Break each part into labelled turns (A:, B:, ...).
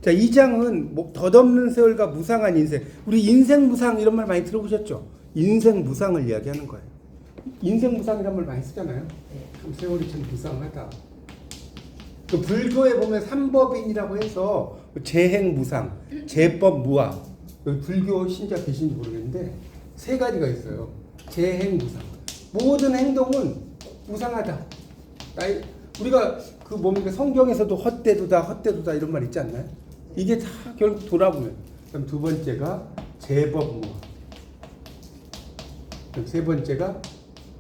A: 자, 2장은 뭐 덧없는 세월과 무상한 인생. 우리 인생 무상 이런 말 많이 들어보셨죠? 인생 무상을 이야기하는 거예요. 인생 무상이란 말 많이 쓰잖아요. 참 세월이 참 무상하다. 그 불교에 보면 삼법인이라고 해서 재행 무상, 재법 무아. 여기 불교 신자 계신지 모르겠는데 세 가지가 있어요. 재행 무상. 모든 행동은 무상하다. 우리가 그 뭡니까 성경에서도 헛되도다 헛되도다 이런 말 있지 않나요? 이게 다 결국 돌아보면. 그럼 두 번째가 재법 무아. 그럼 세 번째가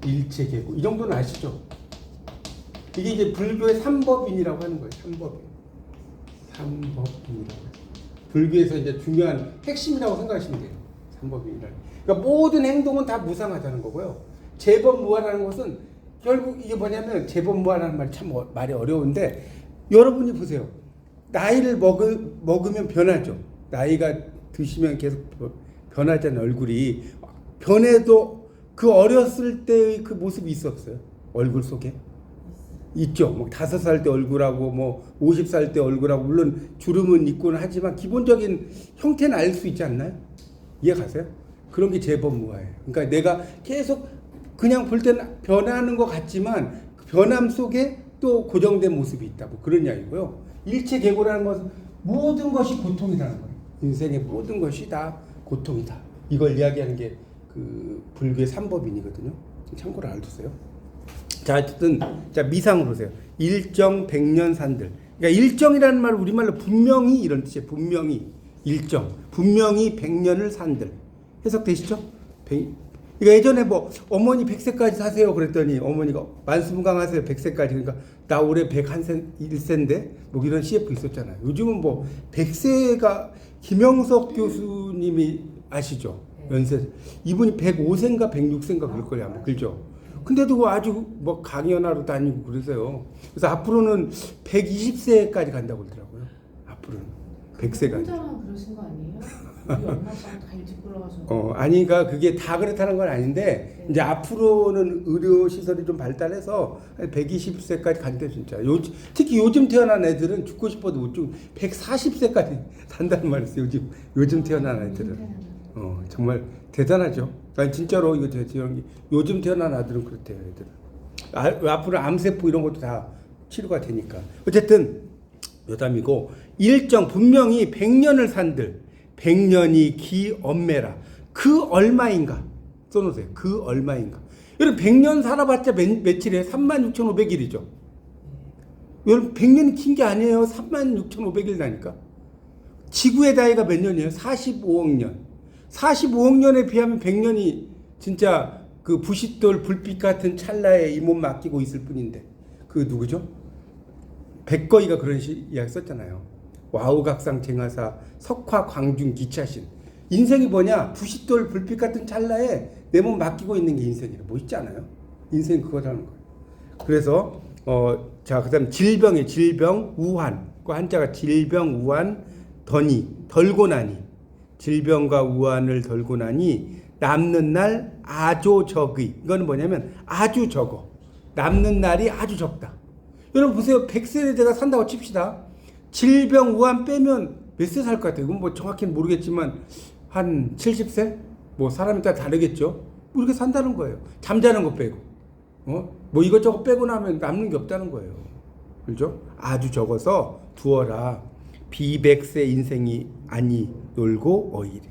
A: 일체계고. 이 정도는 아시죠? 이게 이제 불교의 삼법인이라고 하는 거예요. 삼법인이라고. 불교에서 이제 중요한 핵심이라고 생각하시면 돼요. 삼법인이라는. 그러니까 모든 행동은 다 무상하다는 거고요. 재법무아라는 것은 결국 이게 뭐냐면 재법무아라는 말이 참 말이 어려운데 여러분이 보세요. 나이를 먹으면 변하죠. 나이가 드시면 계속 변하잖아요. 얼굴이. 변해도 그 어렸을 때의 그 모습이 있었어요. 얼굴 속에. 있죠. 뭐 5살 때 얼굴하고 뭐 50살 때 얼굴하고 물론 주름은 있고는 하지만 기본적인 형태는 알 수 있지 않나요? 이해 가세요? 그런 게 재법무아예요. 그러니까 내가 계속 그냥 볼 때는 변하는 것 같지만 그 변함 속에 또 고정된 모습이 있다고 그런 이야기고요. 일체계고라는 것은 모든 것이 고통이라는 거예요. 인생의 모든 것이 다 고통이다. 이걸 이야기하는 게 그 불교의 삼법인이거든요. 참고로 알아두세요. 자, 어쨌든 자 미상으로 보세요. 일정 백년 산들. 그러니까 일정이라는 말 우리말로 분명히 이런 뜻이에요. 분명히 일정, 분명히 100년을 산들. 해석되시죠? 그러니까 예전에 뭐 어머니 100세까지 사세요 그랬더니 어머니가 만수무강하세요 100세까지. 그러니까 나 올해 101세인데 뭐 이런 CF 있었잖아요. 요즘은 뭐 100세가 김영석 교수님이 아시죠? 연세 이분이 105세인가 106세인가 그럴 거예요 아마. 그죠? 근데도 아주 뭐 강연하러 다니고 그러세요. 그래서 앞으로는 120세까지 간다고 그러더라고요. 앞으로는 100세까지.
B: 혼자만 그러신 거 아니에요? 우리 엄마 아빠가 다 일찍 돌아가서.
A: 아니, 그러니까 그게 다 그렇다는 건 아닌데
B: 네.
A: 이제 앞으로는 의료 시설이 좀 발달해서 120세까지 간대 진짜. 특히 요즘 태어난 애들은 죽고 싶어도 못 죽고 140세까지 산다는 말이 있어요. 요즘 태어난 애들은. 정말 대단하죠. 아니, 진짜로 이거 요즘 태어난 아들은 그렇대요. 애들은. 앞으로 암세포 이런 것도 다 치료가 되니까. 어쨌든 여담이고 일정 분명히 100년을 산들 100년이 기 엄매라. 그 얼마인가 써놓으세요. 그 얼마인가. 여러분 100년 살아봤자 며칠이에요? 36,500일이죠. 여러분 100년이 긴 게 아니에요. 36,500일이라니까. 지구의 나이가 몇 년이에요? 45억 년. 45억 년에 비하면 100년이 진짜 그 부싯돌 불빛 같은 찰나에 이 몸 맡기고 있을 뿐인데 그 누구죠? 백거이가 그런 이야기 썼잖아요. 와우각상 쟁하사 석화 광중 기차신. 인생이 뭐냐? 부싯돌 불빛 같은 찰나에 내 몸 맡기고 있는 게 인생이라. 멋있지 않아요? 인생 그거라는 거예요. 그래서 자 그다음 질병 우한. 그 한자가 질병 우한 덜고 나니. 질병과 우환을 덜고 나니 남는 날 아주 적의. 이거는 뭐냐면 아주 적어. 남는 날이 아주 적다. 여러분 보세요. 100세를 내가 산다고 칩시다. 질병 우환 빼면 몇 세 살 것 같아요? 이건 뭐 정확히는 모르겠지만 한 70세? 뭐 사람에 따라 다르겠죠. 이렇게 산다는 거예요. 잠자는 거 빼고. 뭐 이것저것 빼고 나면 남는 게 없다는 거예요. 그렇죠? 아주 적어서 두어라. 비백세 인생이 아니 놀고 어일이.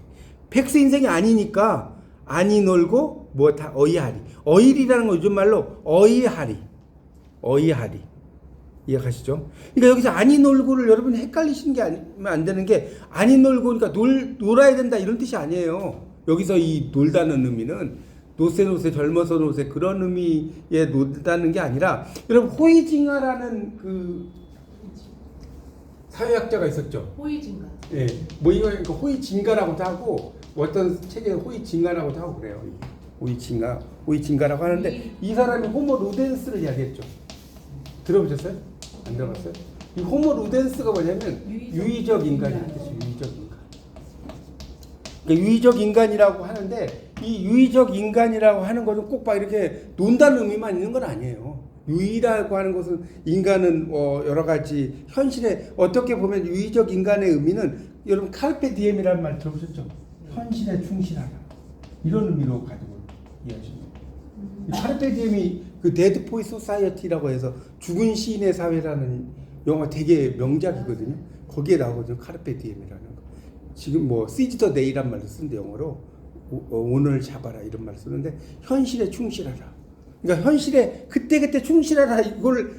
A: 100세 인생이 아니니까 아니 놀고 뭐 다 어이하리. 어일이라는 건 요즘 말로 어이하리. 이해가시죠? 그러니까 여기서 아니 놀고를 여러분이 헷갈리시는 게 아니면 안 되는 게 아니 놀고 그러니까 놀아야 된다 이런 뜻이 아니에요. 여기서 이 놀다는 의미는 노세 젊어서 노세 그런 의미의 놀다는 게 아니라 여러분 호이징하라는 그 사회학자가 있었죠.
B: 호의진가.
A: 예, 뭐 이거 호이징가라고도 하고 어떤 책에 호이징가라고도 하고 그래요. 호이징가라고 하는데 이 사람이 호모 루덴스를 이야기했죠. 들어보셨어요? 안 들어봤어요? 이 호모 루덴스가 뭐냐면 유의적 인간이라는 뜻이에요. 유의적 인간. 그러니까 유의적 인간이라고 하는데 이 유의적 인간이라고 하는 것은 꼭 막 이렇게 논다는 의미만 있는 건 아니에요. 유의라고 하는 것은 인간은 여러 가지 현실에 어떻게 보면 유의적 인간의 의미는 여러분 카르페 디엠이라는 말 들어보셨죠? 현실에 충실하라 이런 의미로 가지고 이해하시면 카르페 디엠이 그 데드 포이 소사이어티라고 해서 죽은 시인의 사회라는 영화 되게 명작이거든요. 거기에 나오거든요. 카르페 디엠이라는 거. 지금 뭐 시즈 더 데이란 말을 쓰는데 영어로 오늘 잡아라 이런 말을 쓰는데 현실에 충실하라. 그러니까 현실에 그때그때 충실하라 이걸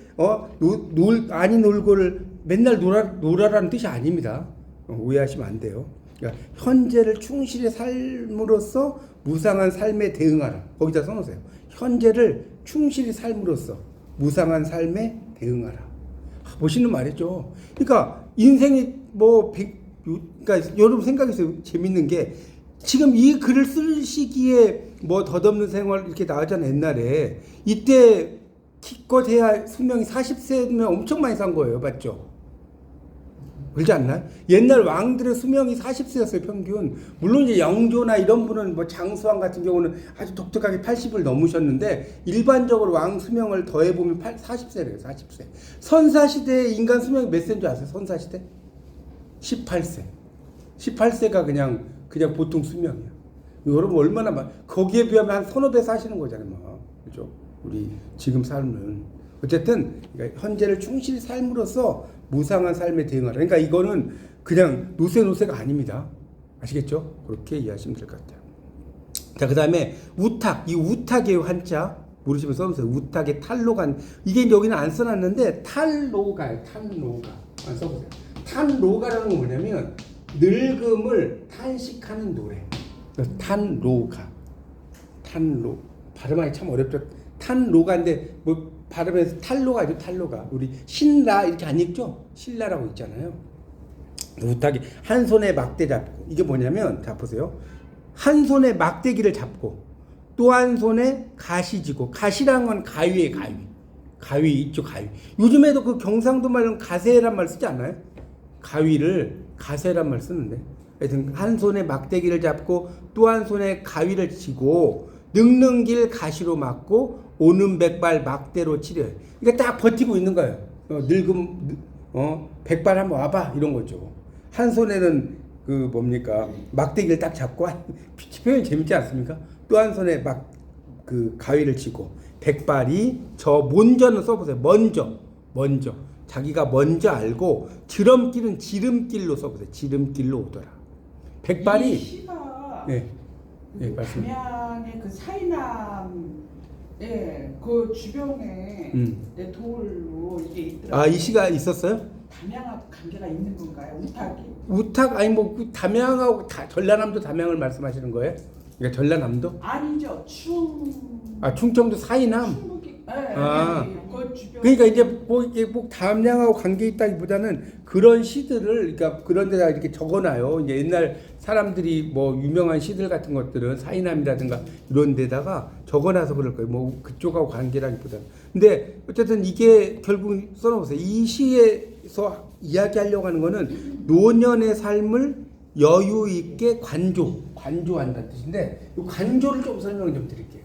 A: 아니 놀고를 맨날 놀아라는 뜻이 아닙니다. 오해하시면 안 돼요. 그러니까 현재를 충실히 삶으로써 무상한 삶에 대응하라. 거기다 써놓으세요. 현재를 충실히 삶으로써 무상한 삶에 대응하라. 멋있는 말이죠. 그러니까 인생이 그러니까 여러분 생각해보세요. 재밌는 게 지금 이 글을 쓸 시기에 뭐 덧없는 생활 이렇게 나왔잖아요. 옛날에 이때 기껏 해야 수명이 40세면 엄청 많이 산 거예요. 맞죠? 그렇지 않나요? 옛날 왕들의 수명이 40세였어요. 평균. 물론 이제 영조나 이런 분은 뭐 장수왕 같은 경우는 아주 독특하게 80을 넘으셨는데 일반적으로 왕 수명을 더해보면 40세래요. 40세. 선사시대의 인간 수명이 몇 세인 줄 아세요? 선사시대? 18세. 18세가 그냥 보통 수명이야. 여러분 얼마나 거기에 비하면 한 서너 배 사시는 거잖아요. 뭐. 그죠? 우리 지금 삶은. 어쨌든 그러니까 현재를 충실히 삶으로써 무상한 삶에 대응하라. 그러니까 이거는 그냥 노세가 아닙니다. 아시겠죠? 그렇게 이해하시면 될 것 같아요. 자, 그 다음에 우탁. 이 우탁의 한자 모르시면 써보세요. 우탁의 탈로가 이게 여기는 안 써놨는데 탈로가요. 탈로가. 안 써보세요. 탈로가라는 건 뭐냐면 늙음을 탄식하는 노래. 탄로가. 탄로. 발음하기 참 어렵죠. 탄로가인데 뭐 발음에서 탈로가 아니죠. 탈로가. 우리 신라 이렇게 안 읽죠? 신라라고 있잖아요. 우탁이 한 손에 막대 잡고 이게 뭐냐면 자 보세요. 한 손에 막대기를 잡고 또 한 손에 가시 쥐고 가시란 건 가위에 가위. 가위 있죠. 가위. 요즘에도 그 경상도 말은 가세란 말 쓰지 않나요? 가위를 가세란 말 쓰는데 하여튼 한 손에 막대기를 잡고 또 한 손에 가위를 쥐고 늙는 길 가시로 막고 오는 백발 막대로 치려. 그러니까 딱 버티고 있는 거예요. 백발 한번 와봐 이런 거죠. 한 손에는 그 뭡니까 막대기를 딱 잡고 표현 재밌지 않습니까? 또 한 손에 그 가위를 쥐고 백발이 저 먼저는 써보세요. 먼저 자기가 먼저 알고 지름길은 지름길로 써보세요. 지름길로 오더라. 백발이
B: 이 시가
A: 말씀.
B: 담양의 그 사이남 그 주변에 돌로 이게 있더라고요.
A: 아, 이 시가 있었어요?
B: 담양하고 관계가 있는 건가요? 우탁이?
A: 우탁 아니 뭐 담양하고 전라남도 담양을 말씀하시는 거예요? 그러니까 전라남도?
B: 아니죠.
A: 충청도 사이남.
B: 충북이.
A: 그
B: 주변.
A: 그러니까 이제 뭐 담양하고 관계 있다기보다는 그런 시들을 그러니까 그런 데다 이렇게 적어놔요. 이제 옛날 사람들이 뭐 유명한 시들 같은 것들은 사이남이라든가 이런 데다가 적어놔서 그럴 거예요. 뭐 그쪽하고 관계라기보다는. 근데 어쨌든 이게 결국 써놓으세요. 이 시에서 이야기하려고 하는 거는 노년의 삶을 여유 있게 관조한다는 뜻인데 이 관조를 좀 설명 좀 드릴게요.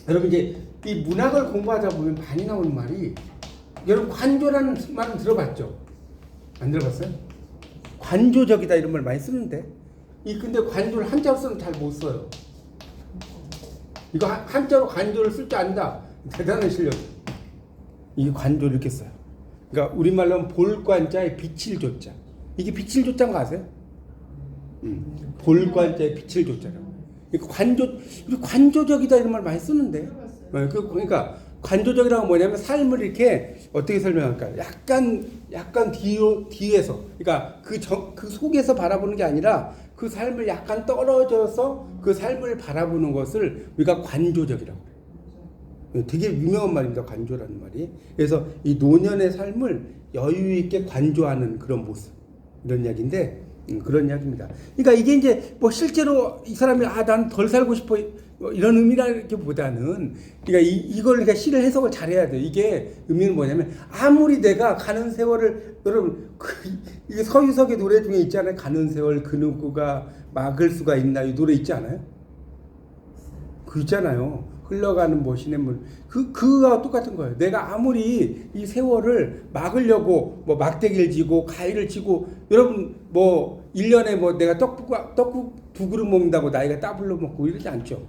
A: 여러분 이제 이 문학을 공부하다 보면 많이 나오는 말이 여러분 관조라는 말은 들어봤죠? 안 들어봤어요? 관조적이다 이런 말 많이 쓰는데 근데 관조를 한자로 쓰면 잘 못 써요. 이거 한자로 관조를 쓸 줄 안다. 대단한 실력. 이 관조를 이렇게 써요. 그러니까 우리말로 하면 볼관자에 빛을 조자. 이게 빛을 조자인 거 아세요? 볼관자에 빛을 조자라고. 관조적이다 이런 말 많이 쓰는데. 그러니까 관조적이라고 뭐냐면 삶을 이렇게 어떻게 설명할까요? 약간 뒤에서, 그러니까 그 속에서 바라보는 게 아니라 그 삶을 약간 떨어져서 그 삶을 바라보는 것을 우리가 관조적이라고 해요. 되게 유명한 말입니다. 관조라는 말이. 그래서 이 노년의 삶을 여유 있게 관조하는 그런 모습 이런 이야기인데. 그런 이야기입니다. 그러니까 이게 이제 뭐 실제로 이 사람이 난 덜 살고 싶어 이런 의미라기보다는 그러니까 이걸 그러니까 시를 해석을 잘해야 돼요. 이게 의미는 뭐냐면 아무리 내가 가는 세월을 여러분 이게 서유석의 노래 중에 있잖아요. 가는 세월 그 누구가 막을 수가 있나 이 노래 있지 않아요? 그 있잖아요. 흘러가는 뭐 시냇물 그거와 똑같은 거예요. 내가 아무리 이 세월을 막으려고 뭐 막대기를 지고 가위를 치고 여러분 뭐 1년에 뭐 내가 떡국 2그릇 먹는다고 나이가 따블로 먹고 이러지 않죠.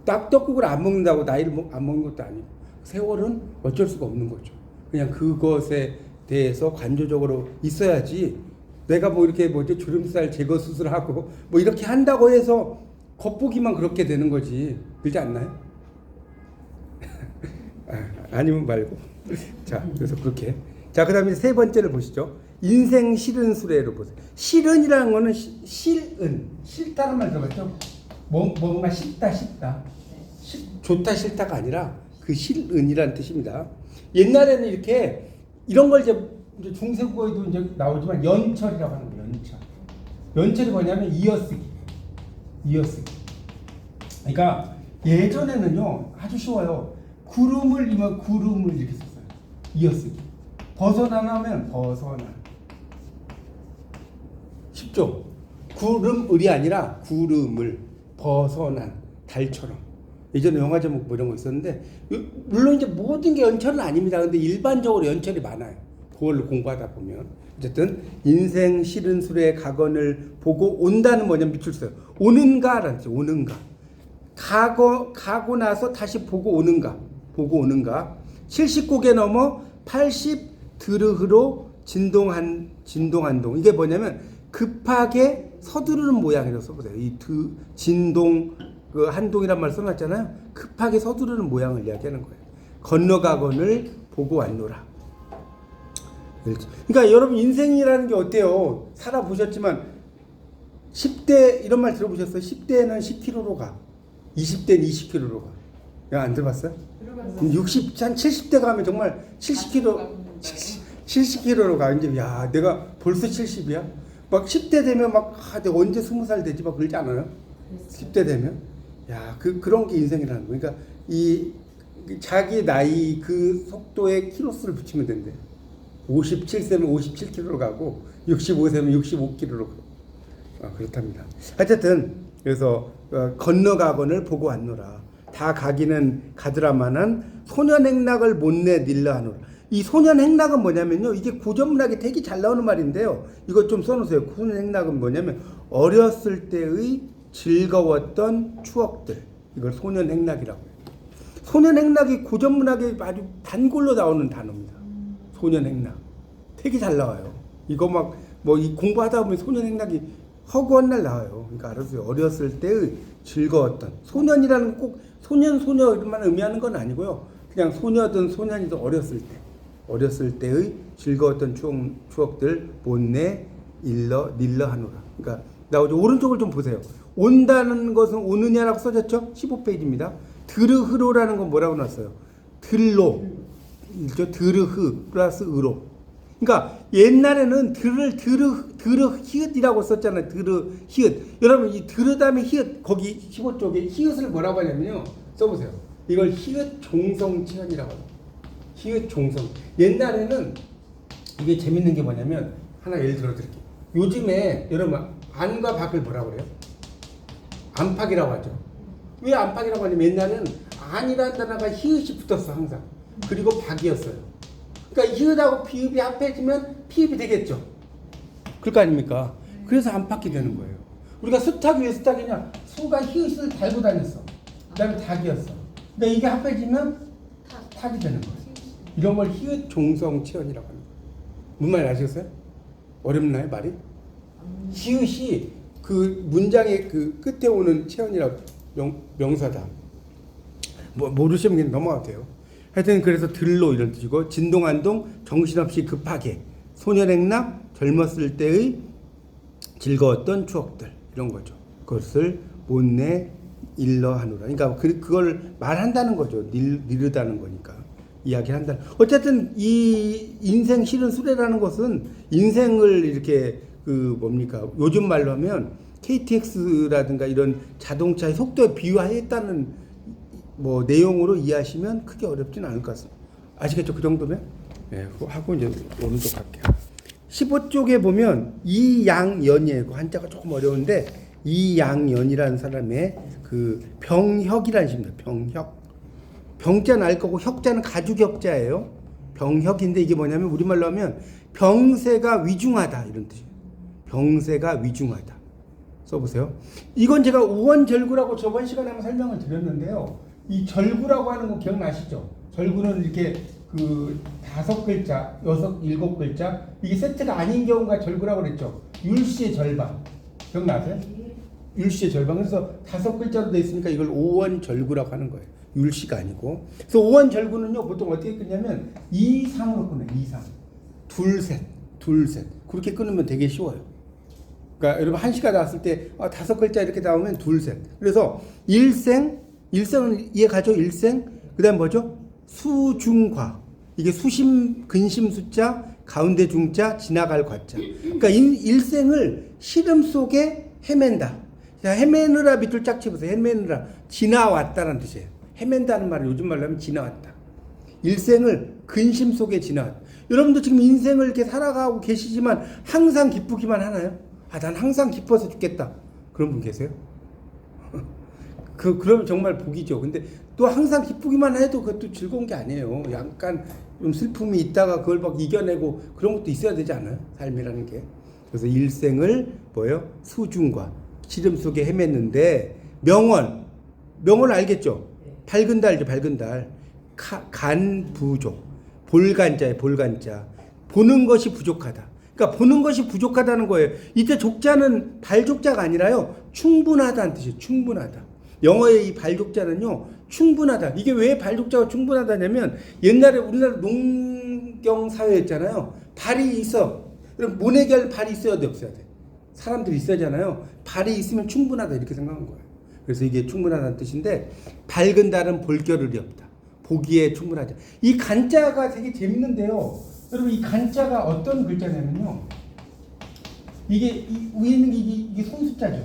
A: 떡국을 안 먹는다고 나이를 안 먹는 것도 아니고 세월은 어쩔 수가 없는 거죠. 그냥 그것에 대해서 관조적으로 있어야지 내가 뭐 이렇게 뭐지 주름살 제거 수술하고 뭐 이렇게 한다고 해서 겉보기만 그렇게 되는 거지. 그렇지 않나요? 아니면 말고. 자, 그래서 그렇게. 자, 그다음에 세 번째를 보시죠. 인생 실은 수레로 보세요. 실은이라는 거는 실은 싫다는 말 들어봤죠? 뭔가 싫다. 좋다 싫다가 아니라 그 실은이라는 뜻입니다. 옛날에는 이렇게 이런 걸 이제 중세국어에도 이제 나오지만 연철이라고 하는 거예요. 연철이 뭐냐면 이어쓰기. 그러니까 예전에는요 아주 쉬워요. 구름을 구름을 이렇게 썼어요. 이어쓰기. 벗어나면 벗어나. 쉽죠? 구름을이 아니라 구름을 벗어난 달처럼. 예전에 영화 제목 뭐 이런 거 있었는데 물론 이제 모든 게 연철은 아닙니다. 근데 일반적으로 연철이 많아요. 그걸로 공부하다 보면 어쨌든 인생 실은 수레 각언을 보고 온다는 뭐냐면 미출수요. 오는가라는 뜻. 오는가. 가고 나서 다시 보고 오는가. 70곡에 넘어 80 드르흐로 진동한동. 이게 뭐냐면 급하게 서두르는 모양이라고 써보세요. 이 진동 그 한동이란 말 써놨잖아요. 급하게 서두르는 모양을 이야기하는 거예요. 건너가건을 보고 왔노라. 그러니까 여러분 인생이라는 게 어때요? 살아보셨지만 10대 이런 말 들어보셨어요? 10대는 10km로 가. 20대는 20km로 가. 안 들어봤어요? 60, 한 70대 가면 정말 70km로 가. 이제 야, 내가 벌써 70이야? 막 10대 되면 막 내가 언제 20살 되지? 막 그러지 않아요? 10대 되면? 야, 그런 게 인생이라는 거. 그러니까 이 자기 나이 그 속도에 키로수를 붙이면 된대. 57세면 57km로 가고 65세면 65km로 가고. 그렇답니다. 어쨌든 그래서 건너가건을 보고 왔노라. 다 가기는 가더라마는 소년행락을 못내 닐라 하노라. 이 소년행락은 뭐냐면요. 이게 고전문학에 되게 잘 나오는 말인데요. 이것 좀 써놓으세요. 소년행락은 뭐냐면 어렸을 때의 즐거웠던 추억들. 이걸 소년행락이라고 해요. 소년행락이 고전문학에 아주 단골로 나오는 단어입니다. 소년행락. 되게 잘 나와요. 이거 막 뭐 이 공부하다 보면 소년행락이 허구한 날 나와요. 그러니까 알았어요. 어렸을 때의 즐거웠던. 소년이라는 건 꼭 소녀만 의미하는 건 아니고요. 그냥 소녀든 소년이든 어렸을 때의 즐거웠던 추억들 못내 닐러 하노라. 그러니까 나오죠. 오른쪽을 좀 보세요. 온다는 것은 오느냐라고 써졌죠? 15페이지입니다. 드르흐로라는 건 뭐라고 나왔어요? 들로. 드르흐 플러스 으로. 그러니까 옛날에는 드르 히읗이라고 썼잖아요. 드르 히읗. 여러분 이 드르 다음에 히읗 거기 15쪽에 히읗을 뭐라고 하냐면요. 써보세요. 이걸 히읗 종성체현이라고 해요. 히읗 종성. 옛날에는 이게 재밌는 게 뭐냐면 하나 예를 들어 드릴게요. 요즘에 여러분 안과 밖을 뭐라고 그래요? 안팎이라고 하죠. 왜 안팎이라고 하냐면 옛날에는 안이라는 단어가 히읗이 붙었어 항상. 그리고 박이었어요. 그러니까 히읗하고 비읍이 합해지면 피읍이 되겠죠. 그럴 거 아닙니까? 그래서 안팎이 되는 거예요. 우리가 수탉이 왜 수탉이냐? 수가 히읗을 달고 다녔어. 그 다음에 닭이었어. 그러니까 이게 합해지면 탁이 되는 거예요. 이런 걸 히읗 종성 체언이라고 하는 거예요. 무슨 말인지 아시겠어요? 어렵나요 말이? 히읗이 그 문장의 그 끝에 오는 체언이라고 명사다. 뭐 모르시면 그냥 넘어가도 돼요. 하여튼 그래서 들로 이런 뜻이고 진동한동 정신없이 급하게 소년행락 젊었을 때의 즐거웠던 추억들 이런 거죠. 그것을 못내 일러 하노라. 그러니까 그걸 말한다는 거죠. 니르다는 거니까 이야기한다. 어쨌든 이 인생 실은 수레라는 것은 인생을 이렇게 그 뭡니까 요즘 말로 하면 KTX라든가 이런 자동차의 속도에 비유했다는 뭐 내용으로 이해하시면 크게 어렵진 않을 것 같습니다. 아시겠죠? 그 정도면? 네, 하고 이제 오른쪽 갈게요. 15쪽에 보면 이양연이에요. 한자가 조금 어려운데 이양연이라는 사람의 그 병혁이라는 시입니다. 병혁. 병자는 알 거고 혁자는 가죽혁자예요. 병혁인데 이게 뭐냐면 우리말로 하면 병세가 위중하다 이런 뜻이에요. 병세가 위중하다. 써보세요. 이건 제가 우원절구라고 저번 시간에 한번 설명을 드렸는데요. 이 절구라고 하는 거 기억나시죠? 절구는 이렇게 그 5글자, 6, 7글자 이게 세트가 아닌 경우가 절구라고 그랬죠. 율시의 절방 기억나세요? 율시의 절방. 그래서 5글자로 돼 있으니까 이걸 오원절구라고 하는 거예요. 율시가 아니고. 그래서 오원절구는요 보통 어떻게 끊냐면 2상으로 끊어요. 2상. 둘, 셋. 그렇게 끊으면 되게 쉬워요. 그러니까 여러분 한시가 나왔을 때 5글자 이렇게 나오면 둘, 셋. 그래서 일생은 이해 가죠? 일생. 그다음 뭐죠? 수중과. 이게 수심 근심 숫자 가운데 중자 지나갈 과자. 그러니까 일생을 시름 속에 헤맨다. 자, 헤매느라 밑줄 짝 쳐보세요. 헤매느라 지나왔다는 뜻이에요. 헤맨다는 말을 요즘 말로 하면 지나왔다. 일생을 근심 속에 지나왔다. 여러분도 지금 인생을 이렇게 살아가고 계시지만 항상 기쁘기만 하나요? 난 항상 기뻐서 죽겠다. 그런 분 계세요? 그러면 정말 복이죠. 근데 또 항상 기쁘기만 해도 그것도 즐거운 게 아니에요. 약간 좀 슬픔이 있다가 그걸 막 이겨내고 그런 것도 있어야 되지 않아요? 삶이라는 게. 그래서 일생을 뭐예요? 수중과 시름 속에 헤맸는데 명원 알겠죠? 밝은 달이죠. 밝은 달. 간부족. 볼간자에 볼간자. 보는 것이 부족하다. 그러니까 보는 것이 부족하다는 거예요. 이때 족자는 발족자가 아니라요. 충분하다는 뜻이에요. 충분하다. 영어의 이 발족자는요. 충분하다. 이게 왜 발족자가 충분하다냐면 옛날에 우리나라 농경 사회였잖아요. 발이 있어. 그럼 모내결 발이 있어야 돼 없어야 돼? 사람들이 있어야잖아요. 발이 있으면 충분하다 이렇게 생각한 거예요. 그래서 이게 충분하다는 뜻인데 밝은 달은 볼 겨를이 없다. 보기에 충분하다. 이 간자가 되게 재밌는데요. 여러분 이 간자가 어떤 글자냐면요. 이게 위에 있는 게 이게 손숫자죠.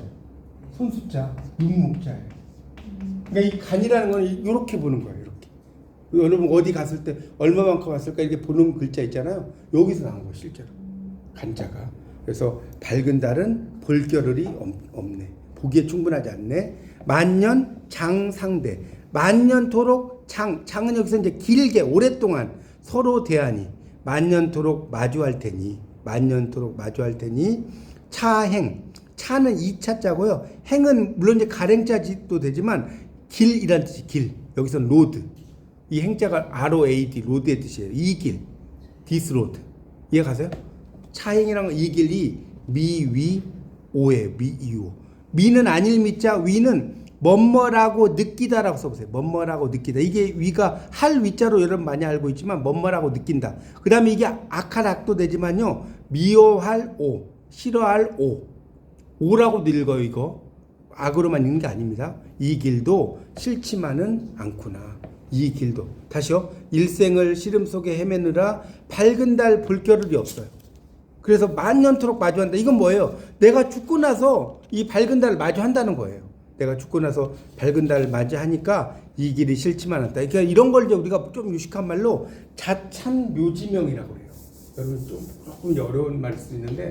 A: 손숫자, 육목자예요. 그러니까 이 간이라는 건 이렇게 보는 거예요. 이렇게. 여러분 어디 갔을 때 얼마만큼 왔을까 이렇게 보는 글자 있잖아요. 여기서 나온 거예요, 실제로. 간자가. 그래서 밝은 달은 볼 겨를이 없네. 보기에 충분하지 않네. 만년 장상대. 만년토록 장은 여기서 이제 길게 오랫동안 서로 대하니 만년토록 마주할 테니 차행. 차는 2차자고요. 행은 물론 이제 가랭자도 되지만 길이란 뜻이 길. 여기서는 로드. 이 행자가 ROAD 로드의 뜻이에요. 이 길. 디스 로드. 이해 가세요? 차행이란 이 길이 미위 오에 미이오. 미는 아닐 미자, 위는 뭐뭐라고 느끼다라고 써보세요. 뭐뭐라고 느끼다. 이게 위가 할 위자로 여러분 많이 알고 있지만 뭐뭐라고 느낀다. 그 다음에 이게 악할 악도 되지만요. 미워할 오, 싫어할 오. 오라고 읽어요 이거. 악으로만 읽는 게 아닙니다. 이 길도 싫지만은 않구나. 이 길도. 다시요. 일생을 시름 속에 헤매느라 밝은 달 볼 겨를이 없어요. 그래서 만년토록 마주한다. 이건 뭐예요? 내가 죽고 나서 이 밝은 달을 마주한다는 거예요. 내가 죽고 나서 밝은 달을 맞이하니까 이 길이 싫지만 않다. 그러니까 이런 걸 우리가 좀 유식한 말로 자찬 묘지명이라고 해요. 여러분 조금 어려운 말일 수 있는데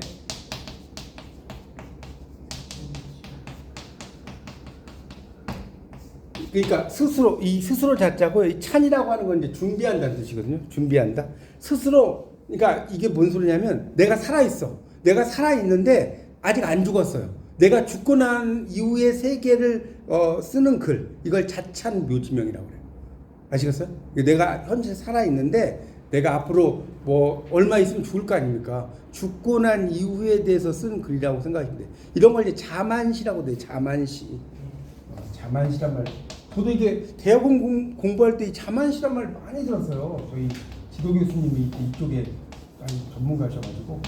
A: 그러니까 스스로 자자고 이 찬이라고 하는 건 이제 준비한다는 뜻이거든요. 준비한다. 스스로 그러니까 이게 뭔 소리냐면 내가 살아 있어. 내가 살아 있는데 아직 안 죽었어요. 내가 죽고 난 이후의 세계를 쓰는 글 이걸 자찬 묘지명이라고 그래요. 아시겠어요? 내가 현재 살아 있는데 내가 앞으로 뭐 얼마 있으면 죽을 거 아닙니까? 죽고 난 이후에 대해서 쓴 글이라고 생각하시면 돼요. 이런 걸 이제 자만시라고 돼요. 자만시. 자만시란 말. 저도 이게 대학원 공부할 때 이 자만시란 말 많이 들었어요. 저희 지도 교수님이 이쪽에 전문가셔가지고.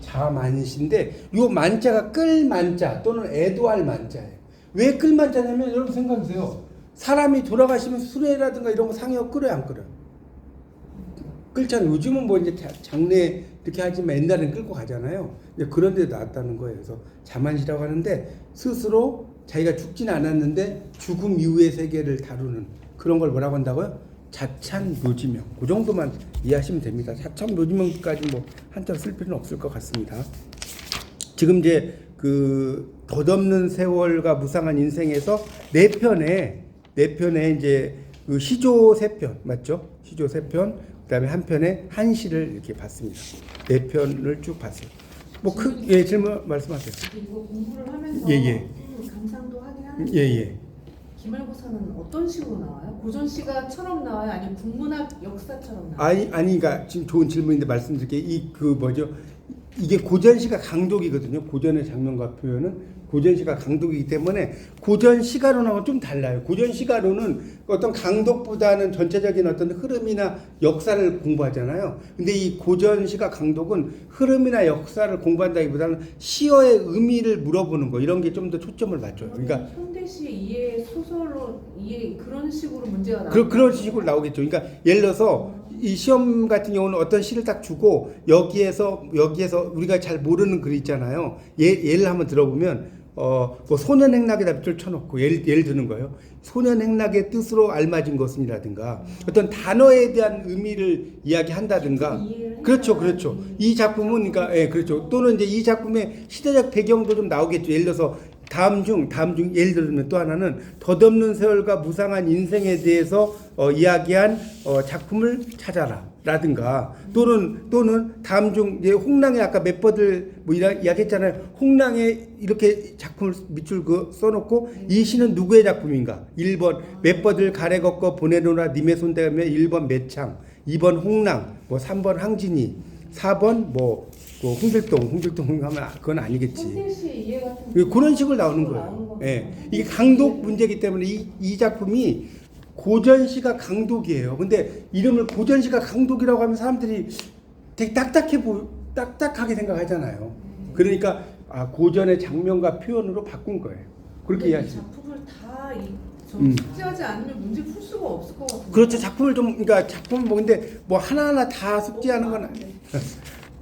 A: 자만시인데 요 만자가 끌만자 또는 애도할 만자예요. 왜 끌만자냐면 여러분 생각하세요. 사람이 돌아가시면 수레라든가 이런 거 상여 끌어요 안 끌어요? 끌잖아요. 요즘은 뭐 이제 장례 이렇게 하지만 옛날엔 끌고 가잖아요. 그런 데 나왔다는 거예요. 그래서 자만시라고 하는데 스스로 자기가 죽진 않았는데 죽음 이후의 세계를 다루는 그런 걸 뭐라고 한다고요? 자찬 묘지명. 그 정도만 이해하시면 됩니다. 자찬 묘지명까지 뭐 한자 쓸 필요는 없을 것 같습니다. 지금 이제 그 덧없는 세월과 무상한 인생에서 네 편에 이제 그 시조 세 편 맞죠? 시조 세 편, 그다음에 한 편에 한시를 이렇게 봤습니다. 네 편을 쭉 봤어요. 예, 질문 말씀하세요.
B: 이거 공부를 하면서
A: 예.
B: 감상도 하긴 하는데
A: 예.
B: 기말고사는 어떤 식으로 나와요? 고전시가처럼 나와요? 아니면 국문학 역사처럼 나와요?
A: 아니, 그러니까 지금 좋은 질문인데 말씀드릴게 이게 고전시가 강독이거든요. 고전의 장면과 표현은 고전시가 강독이기 때문에 고전시가로는 좀 달라요. 고전시가로는 어떤 강독보다는 전체적인 어떤 흐름이나 역사를 공부하잖아요. 근데 이 고전시가 강독은 흐름이나 역사를 공부한다기보다는 시어의 의미를 물어보는 거 이런 게 좀 더 초점을 맞춰요. 그러니까
B: 현대시 이해 소설로 이해 그런 식으로 문제가 나와요.
A: 그런 식으로 나오겠죠. 그러니까 예를 들어서 이 시험 같은 경우는 어떤 시를 딱 주고 여기에서 우리가 잘 모르는 글 있잖아요. 예를 한번 들어보면 뭐 소년행락에다 밑줄 쳐놓고 예를 드는 거예요. 소년행락의 뜻으로 알맞은 것은이라든가 어떤 단어에 대한 의미를 이야기한다든가. 그렇죠. 이 작품은 그러니까 그렇죠. 또는 이제 이 작품의 시대적 배경도 좀 나오겠죠. 예를 들어서 다음 중 예를 들면 또 하나는 덧없는 세월과 무상한 인생에 대해서 이야기한 작품을 찾아라 라든가 또는 다음 중 이제 홍랑에 아까 멤버들 뭐 이야기했잖아요. 홍랑에 이렇게 작품을 밑줄 써놓고 이 시는 누구의 작품인가? 1번 멤버들 가래 걷고 보내노라 님의 손대가며 1번 매창, 2번 홍랑, 뭐 3번 항진이, 4번 뭐 홍길동 하면 그건 아니겠지.
B: 현대시 이해 같은
A: 그런 식으로 나오는 거예요. 예. 이게 강독 문제이기 때문에 이 작품이 고전시가 강독이에요. 근데 이름을 고전시가 강독이라고 하면 사람들이 되게 딱딱하게 생각하잖아요. 그러니까 고전의 장면과 표현으로 바꾼 거예요. 그렇게 이해하시죠.
B: 작품을 다 숙지하지 않으면 문제 풀 수가 없을 것 같아요.
A: 그렇죠. 그러니까 작품을 근데 뭐 하나하나 다 숙지하는 건 아니에요.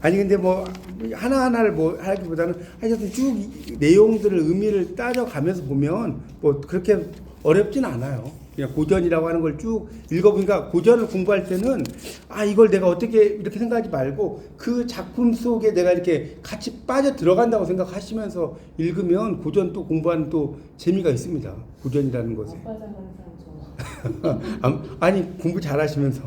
A: 아니 근데 뭐 하나하나를 뭐 하기보다는 하여튼 쭉 내용들을 의미를 따져가면서 보면 뭐 그렇게 어렵진 않아요. 그냥 고전이라고 하는 걸 쭉 읽어보니까 고전을 공부할 때는 이걸 내가 어떻게 이렇게 생각하지 말고 그 작품 속에 내가 이렇게 같이 빠져 들어간다고 생각하시면서 읽으면 고전 또 공부하는 또 재미가 있습니다. 고전이라는 것에. 아니 공부 잘하시면서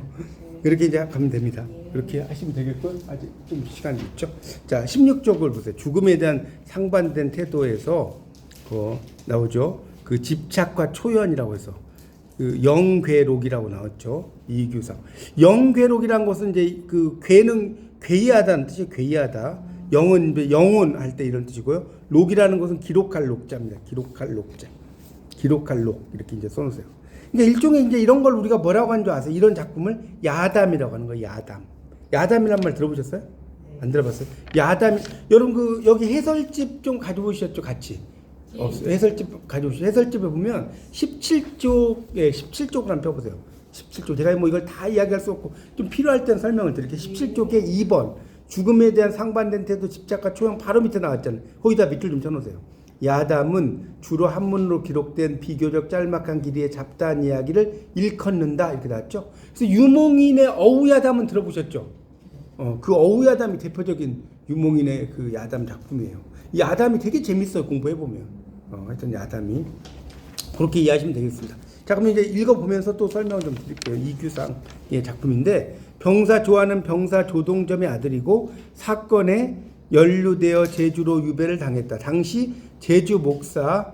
A: 그렇게 이제 가면 됩니다. 그렇게 하시면 되겠고 아직 좀 시간이 있죠. 자, 16쪽을 보세요. 죽음에 대한 상반된 태도에서 나오죠. 그 집착과 초연이라고 해서 그 영괴록이라고 나왔죠. 이규상. 영괴록이란 것은 이제 그 괴는 괴이하다는 뜻이 괴이하다. 영은 영혼 할 때 이런 뜻이고요. 록이라는 것은 기록할 록자입니다. 기록할 록자. 기록할 록 이렇게 이제 써놓으세요. 그러니까 일종의 이제 이런 걸 우리가 뭐라고 하는 줄 아세요? 이런 작품을 야담이라고 하는 거예요. 야담이란 말 들어보셨어요? 안 들어봤어요? 야담. 여러분 여기 해설집 좀 가져오셨죠, 같이? 해설집 가져오시죠. 해설집에 보면 17쪽을 한번 펴보세요. 17쪽. 제가 뭐 이걸 다 이야기할 수 없고 좀 필요할 때는 설명을 드릴게요. 17쪽에 2번 죽음에 대한 상반된 태도 집착과 초형 바로 밑에 나왔잖아요. 거기다 밑줄 좀 쳐놓으세요. 야담은 주로 한문으로 기록된 비교적 짤막한 길이의 잡다한 이야기를 일컫는다 이렇게 나왔죠. 그래서 유몽인의 어우야담은 들어보셨죠? 그 어우야담이 대표적인 유몽인의 그 야담 작품이에요. 이 야담이 되게 재밌어요. 공부해 보면. 하여튼 야담이 그렇게 이해하시면 되겠습니다. 자, 그럼 이제 읽어보면서 또 설명을 좀 드릴게요. 이규상의 작품인데 병사 조아는 병사 조동점의 아들이고 사건에 연루되어 제주로 유배를 당했다. 당시 제주 목사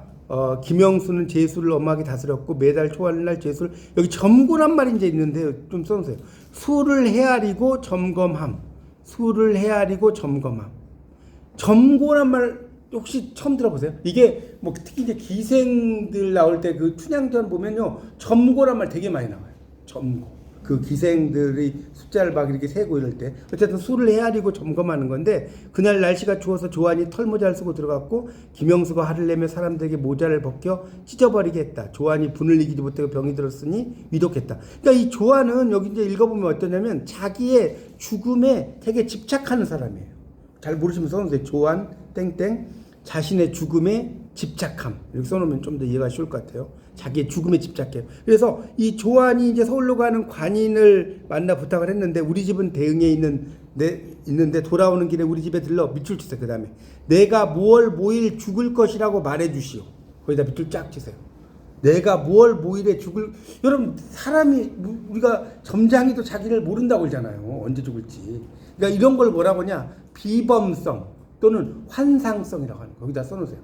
A: 김영수는 제수를 엄하게 다스렸고 매달 초하루날 제수를 여기 점고란 말이 이제 있는데 좀 써놓으세요. 수를 헤아리고 점검함. 수를 헤아리고 점검함. 점고란 말 혹시 처음 들어보세요? 이게 뭐 특히 이제 기생들 나올 때 그 춘향전 보면요 점고란 말 되게 많이 나와요. 점고. 그 기생들이 숫자를 막 이렇게 세고 이럴 때 어쨌든 수를 헤아리고 점검하는 건데 그날 날씨가 추워서 조안이 털모자를 쓰고 들어갔고 김영수가 화를 내며 사람들에게 모자를 벗겨 찢어버리게 했다. 조안이 분을 이기지 못하고 병이 들었으니 위독했다. 그러니까 이 조안은 여기 이제 읽어보면 어떠냐면 자기의 죽음에 되게 집착하는 사람이에요. 잘 모르시면 써놓으세요. 조안 땡땡 자신의 죽음에 집착함 이렇게 써놓으면 좀 더 이해가 쉬울 것 같아요. 자기의 죽음에 집착해요. 그래서 이 조안이 이제 서울로 가는 관인을 만나 부탁을 했는데 우리 집은 대흥에 있는 있는데 돌아오는 길에 우리 집에 들러 밑줄 치세요. 그 다음에 내가 무얼 모일 죽을 것이라고 말해주시오. 거기다 밑줄 쫙 치세요. 내가 무얼 모일에 죽을, 여러분 사람이 우리가 점장이도 자기를 모른다고 그러잖아요. 언제 죽을지. 그러니까 이런 걸 뭐라고 하냐, 비범성 또는 환상성이라고 하는 거. 거기다 써놓으세요.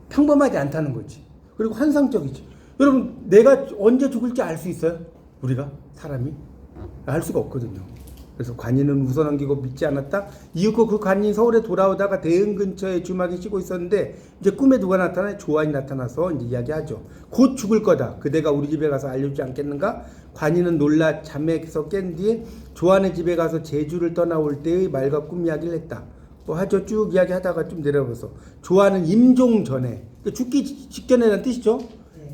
A: 평범하지 않다는 거지. 그리고 환상적이지. 여러분 내가 언제 죽을지 알 수 있어요? 우리가 사람이 알 수가 없거든요. 그래서 관인은 웃어넘기고 믿지 않았다. 이윽고 그 관인이 서울에 돌아오다가 대흥 근처에 주막에 쉬고 있었는데 이제 꿈에 누가 나타나? 조안이 나타나서 이제 이야기하죠. 곧 죽을 거다. 그대가 우리 집에 가서 알려주지 않겠는가? 관인은 놀라 잠에서 깬 뒤에 조안의 집에 가서 제주를 떠나올 때의 말과 꿈 이야기를 했다. 뭐 하죠. 쭉 이야기하다가 좀 내려가서 조안은 임종 전에, 죽기 직전이라는 뜻이죠.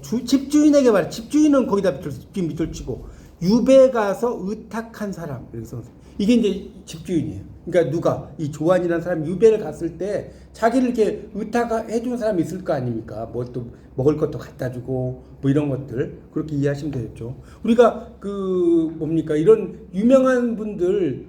A: 집주인에게 말해. 집주인은 거기다 밑줄 치고 유배 가서 의탁한 사람, 여기서 이게 이제 집주인이에요. 그러니까 누가 이 조안이라는 사람이 유배를 갔을 때 자기를 이렇게 의탁해 주는 사람이 있을 거 아닙니까? 뭐 또 먹을 것도 갖다 주고 뭐 이런 것들, 그렇게 이해하시면 되겠죠. 우리가 그 뭡니까, 이런 유명한 분들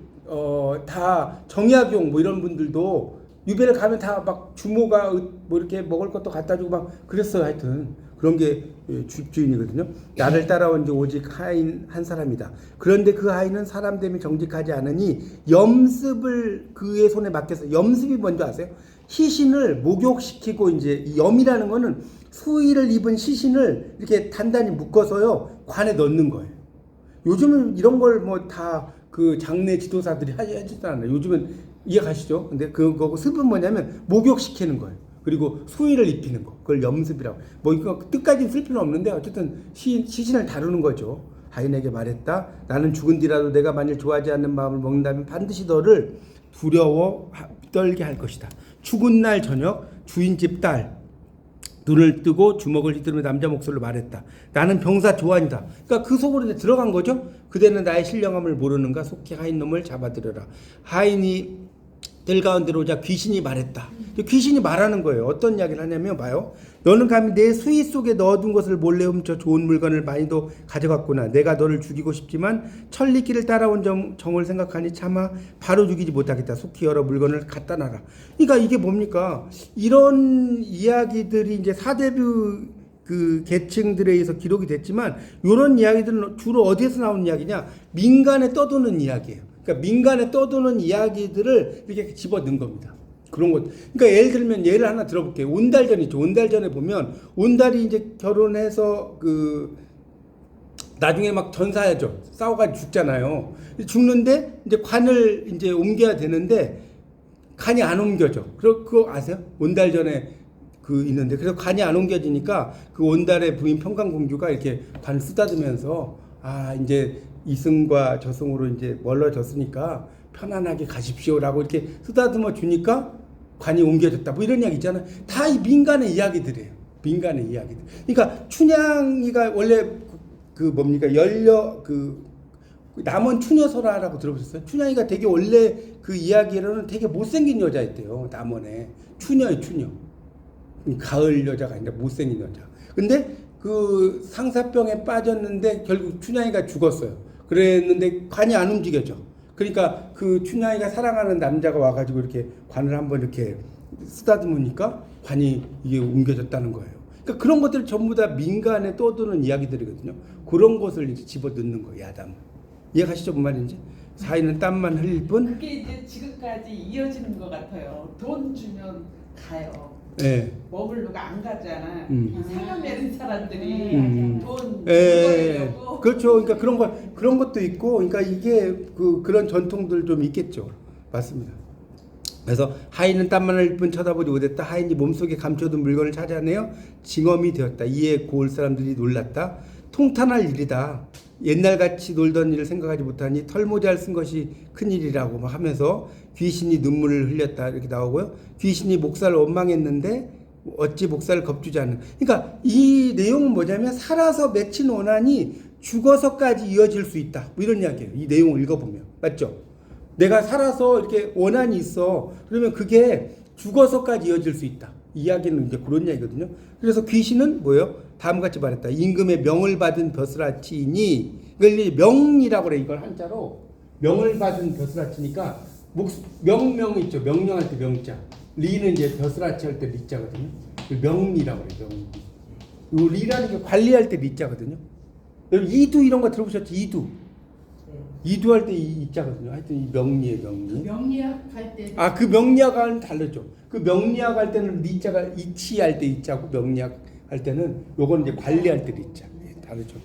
A: 다 정약용 뭐 이런 분들도 유배를 가면 다 막 주모가 뭐 이렇게 먹을 것도 갖다 주고 막 그랬어요. 하여튼 그런 게 집주인이거든요. 나를 따라온 지 오직 하인 한 사람이다. 그런데 그 하인은 사람됨이 정직하지 않으니 염습을 그의 손에 맡겨서, 염습이 뭔지 아세요? 시신을 목욕시키고, 이제 이 염이라는 거는 수의를 입은 시신을 이렇게 단단히 묶어서요 관에 넣는 거예요. 요즘은 이런 걸 뭐 다 그 장례 지도사들이 하지도 않아요. 요즘은 이해가시죠? 근데 그거고 습은 뭐냐면 목욕시키는 거예요. 그리고 수의를 입히는 거, 그걸 염습이라고. 뭐 이거 뜻까지는 쓸 필요는 없는데 어쨌든 시신을 다루는 거죠. 하인에게 말했다. 나는 죽은 뒤라도 내가 만일 좋아하지 않는 마음을 먹는다면 반드시 너를 두려워 떨게 할 것이다. 죽은 날 저녁 주인집 딸 눈을 뜨고 주먹을 휘두르며 남자 목소리로 말했다. 나는 병사 조안이다. 그러니까 그 속으로 이제 들어간 거죠. 그대는 나의 신령함을 모르는가? 속히 하인 놈을 잡아들여라. 하인이 들 가운데로 오자 귀신이 말했다. 귀신이 말하는 거예요. 어떤 이야기를 하냐면 봐요. 너는 감히 내 수의 속에 넣어둔 것을 몰래 훔쳐 좋은 물건을 많이도 가져갔구나. 내가 너를 죽이고 싶지만 천리길을 따라온 정을 생각하니 차마 바로 죽이지 못하겠다. 속히 여러 물건을 갖다 놔라. 그러니까 이게 뭡니까? 이런 이야기들이 이제 사대부 그 계층들에 의해서 기록이 됐지만, 이런 이야기들은 주로 어디에서 나오는 이야기냐? 민간에 떠도는 이야기예요. 그러니까 민간에 떠도는 이야기들을 이렇게 집어넣은 겁니다. 그런 것. 그러니까 예를 들면 예를 하나 들어볼게요. 온달전 있죠. 온달전에 보면 온달이 이제 결혼해서 그 나중에 막 전사하죠. 싸워가지고 죽잖아요. 죽는데 이제 관을 이제 옮겨야 되는데 관이 안 옮겨져. 그거 아세요? 온달전에 그 있는데, 그래서 관이 안 옮겨지니까 그 온달의 부인 평강공주가 이렇게 관 쓰다듬으면서 이제 이승과 저승으로 이제 멀어졌으니까 편안하게 가십시오라고 이렇게 쓰다듬어 주니까 관이 옮겨졌다. 뭐 이런 이야기 있잖아요. 다 이 민간의 이야기들이에요. 민간의 이야기들. 그러니까 춘향이가 원래 그 뭡니까, 남원 추녀설화라고 들어보셨어요? 춘향이가 되게 원래 그 이야기로는 되게 못생긴 여자였대요. 남원에 추녀예요, 추녀. 가을 여자가 아니라 못생긴 여자. 근데 그 상사병에 빠졌는데 결국 춘향이가 죽었어요. 그랬는데 관이 안 움직여져. 그러니까 그 춘향이가 사랑하는 남자가 와가지고 이렇게 관을 한번 이렇게 쓰다듬으니까 관이 이게 옮겨졌다는 거예요. 그러니까 그런 것들 전부 다 민간에 떠도는 이야기들이거든요. 그런 것을 이제 집어넣는 거예요, 야담. 이해가시죠, 뭔 말인지? 사이는 땀만 흘릴 뿐.
C: 그게 이제 지금까지 이어지는 것 같아요. 돈 주면 가요.
A: 네.
C: 머물러가 안 가잖아. 상여 내는 사람들이 돈
A: 예,
C: 주고.
A: 그렇죠. 그러니까 그런 것도 있고, 그러니까 이게 그런 전통들 좀 있겠죠. 맞습니다. 그래서 하인은 땀만 흘릴 뿐 쳐다보지 못했다. 하인이 몸속에 감춰둔 물건을 찾아내어 징엄이 되었다. 이에 고을 사람들이 놀랐다. 통탄할 일이다. 옛날같이 놀던 일을 생각하지 못하니 털모자를 쓴 것이 큰일이라고 막 하면서 귀신이 눈물을 흘렸다 이렇게 나오고요. 귀신이 목살을 원망했는데 어찌 목살을 겁주지 않는. 그러니까 이 내용은 뭐냐면 살아서 맺힌 원한이 죽어서까지 이어질 수 있다. 뭐 이런 이야기예요. 이 내용을 읽어보면. 맞죠? 내가 살아서 이렇게 원한이 있어. 그러면 그게 죽어서까지 이어질 수 있다. 이야기는 이제 그런 이야기거든요. 그래서 귀신은 뭐예요? 다음과 같이 말했다. 임금의 명을 받은 벼슬아치니, 이걸 명이라고 그래. 이걸 한자로 명을 받은 벼슬아치니까 명명 있죠. 명령할 때 명자. 리는 이제 벼슬아치 할 때 리자거든요. 명리라고 그래요. 명리. 요 리라는 게 관리할 때 리자거든요. 여러분 이두 이런 거 들어보셨죠? 이두. 이두 할 때 이자거든요. 하여튼 이 명리의 명리.
C: 명리학 할 때.
A: 그 명리학과는 다르죠. 그 명리학 할 때는 리자가 이치할 때 이자고 명리학 할 때는 요거는 이제 관리할 때 리자. 다르죠.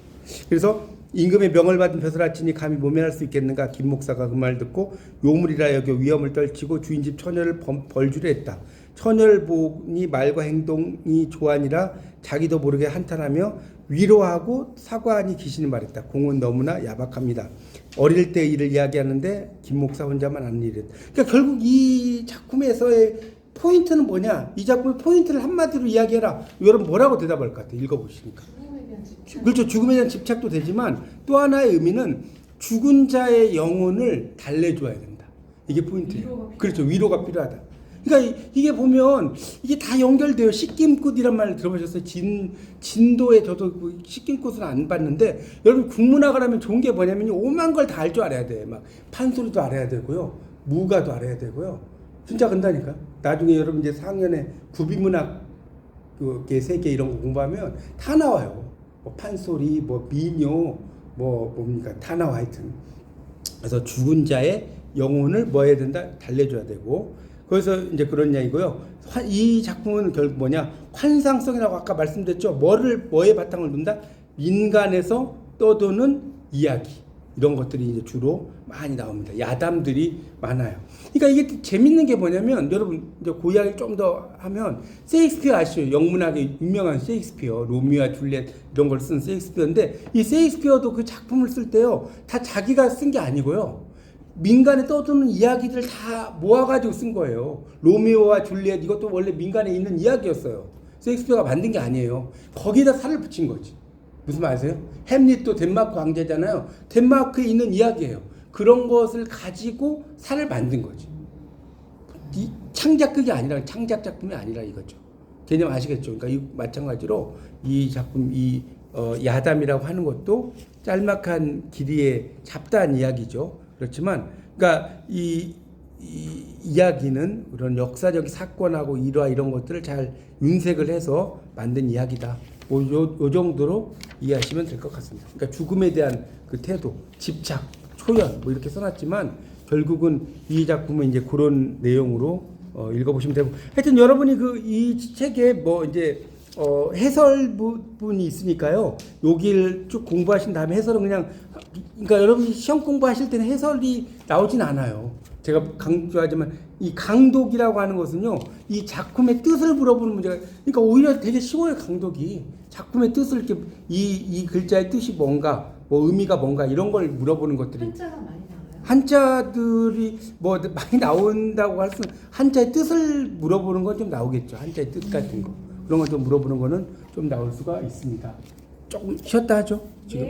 A: 그래서 임금의 명을 받은 벼슬아치니 감히 모면할 수 있겠는가? 김 목사가 그 말 듣고 요물이라 여겨 위험을 떨치고 주인집 처녀를 벌주려 했다. 처녀를 보니 말과 행동이 조아니라 자기도 모르게 한탄하며 위로하고 사과하니 귀신이 말했다. 공은 너무나 야박합니다. 어릴 때 일을 이야기하는데 김 목사 혼자만 아는 일이다. 그러니까 결국 이 작품에서의 포인트는 뭐냐? 이 작품의 포인트를 한마디로 이야기해라. 여러분 뭐라고 대답할 것 같아요? 읽어보시니까.
B: 죽음에 대한 집착.
A: 그렇죠. 죽음에 대한 집착도 되지만 또 하나의 의미는 죽은 자의 영혼을 달래줘야 된다. 이게 포인트예요. 그렇죠. 위로가 필요하다. 그러니까 이게 보면 이게 다 연결돼요. 씻김꽃이란 말 들어보셨어요? 진도에 저도 그 씻김꽃은 안 봤는데 여러분 국문학을 하면 좋은 게 뭐냐면요. 오만 걸 다 알 줄 알아야 돼. 막 판소리도 알아야 되고요. 무가도 알아야 되고요. 진짜 그런다니까. 나중에 여러분 이제 4학년에 구비문학 그 세계 이런 거 공부하면 다 나와요. 뭐 판소리, 뭐 민요, 뭐 뭡니까 다 나와 하여튼. 그래서 죽은 자의 영혼을 뭐 해야 된다? 달래줘야 되고. 그래서 이제 그런 이야기고요. 이 작품은 결국 뭐냐? 환상성이라고 아까 말씀드렸죠. 뭐에 바탕을 둔다? 민간에서 떠도는 이야기. 이런 것들이 이제 주로 많이 나옵니다. 야담들이 많아요. 그러니까 이게 재밌는 게 뭐냐면 여러분 이제 그 이야기 좀 더 하면 셰익스피어 아시죠? 영문학의 유명한 셰익스피어, 로미오와 줄리엣 이런 걸 쓴 셰익스피어인데 이 셰익스피어도 그 작품을 쓸 때요. 다 자기가 쓴 게 아니고요. 민간에 떠도는 이야기들 다 모아가지고 쓴 거예요. 로미오와 줄리엣 이것도 원래 민간에 있는 이야기였어요. 셰익스피어가 만든 게 아니에요. 거기다 살을 붙인 거지. 무슨 말 아세요? 햄릿도 덴마크 황제잖아요. 덴마크에 있는 이야기예요. 그런 것을 가지고 살을 만든 거지. 이 창작극이 아니라 창작 작품이 아니라 이거죠. 개념 아시겠죠? 그러니까 이 마찬가지로 이 작품 야담이라고 하는 것도 짤막한 길이의 잡다한 이야기죠. 그렇지만 그러니까 이 이야기는 그런 역사적 사건하고 일화 이런 것들을 잘 윤색을 해서 만든 이야기다. 요 정도로 이해하시면 될 것 같습니다. 그러니까 죽음에 대한 그 태도, 집착, 초연 뭐 이렇게 써놨지만 결국은 이 작품은 이제 그런 내용으로 읽어보시면 되고 하여튼 여러분이 이 책에 뭐 이제 해설 부분이 있으니까요. 여기를 쭉 공부하신 다음에 해설은 그러니까 여러분이 시험 공부하실 때는 해설이 나오진 않아요. 제가 강조하지만 이 강독이라고 하는 것은요. 이 작품의 뜻을 물어보는 문제가 그러니까 오히려 되게 쉬워요. 강독이 작품의 뜻을 이렇게 이 글자의 뜻이 뭔가 뭐 의미가 뭔가 이런 걸 물어보는 것들이
B: 한자가 많이 나와요.
A: 한자들이 뭐 많이 나온다고 할 수는 한자의 뜻을 물어보는 건 좀 나오겠죠. 한자의 뜻 같은 거. 그런 걸 좀 물어보는 거는 좀 나올 수가 있습니다. 조금 쉬었다 하죠. 지금.
B: 예.